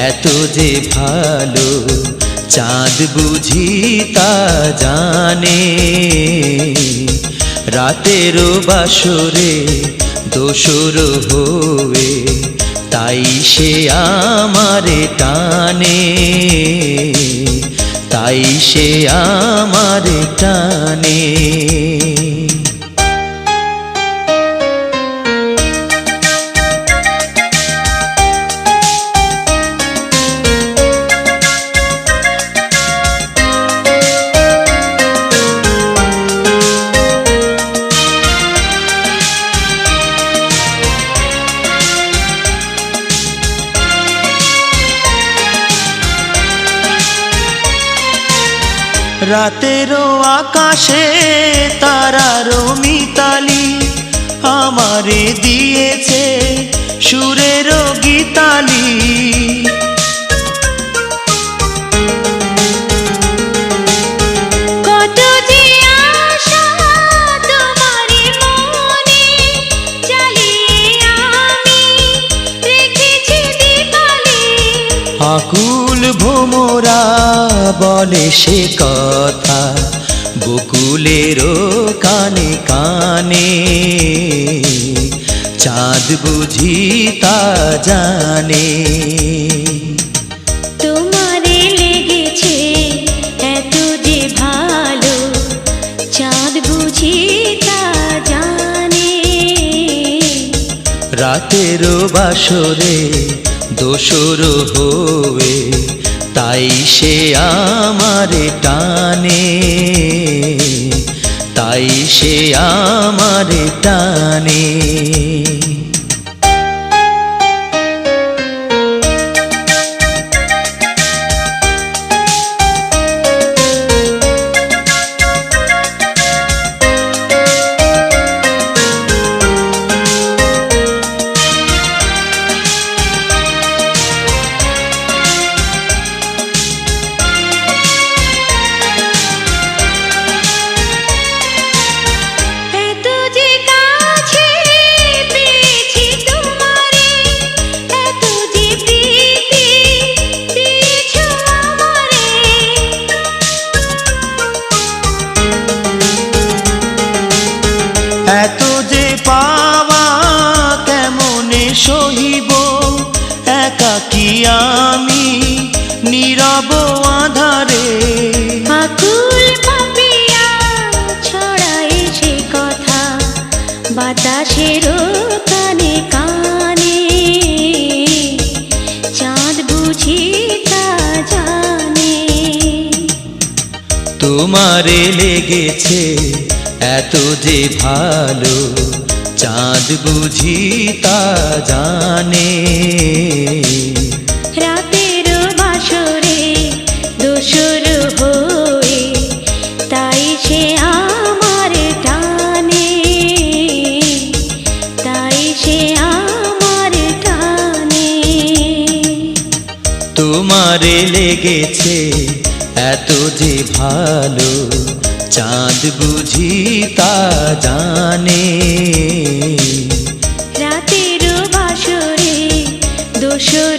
এত যে ভালো চাঁদ বুঝি তা জানে। রাতেরও বাসরে দোসর হয়ে তাই সে আমারে টানে, তাই সে আমারে টানে। রাতেরও আকাশে তারারও মিতালি আমারে দিয়েছে সুরেরও গীতালি। আকুল ভোমরা বলে সে কথা বকুলেরও কানে কানে, চাঁদ বুঝি তা জানে। তোমারে লেগেছে এত যে ভালো চাঁদ বুঝি তা জানে। রাতেরও বাসরে দোসর হয়ে তাই সে আমারে টানে, তাই সে আমারে টানে। এত যে পাওয়া কেমনে সহিব একাকী আমি নীরব আধারে। আকুল পাপিয়া ছড়ায় সে কথা বাতাসেরও কানে কানে, চাঁদ বুঝি তা জানে। তোমারে লেগেছে এত যে ভালো চাঁদ বুঝি তা জানে। রাতেরও বাসরে দোসর হয়ে তাই সে আমার টানে, তাই সে আমার টানে। তোমারে লেগেছে এত যে ভালো চাঁদ বুঝি তা জানে। রাতেরও বাসরে দোসর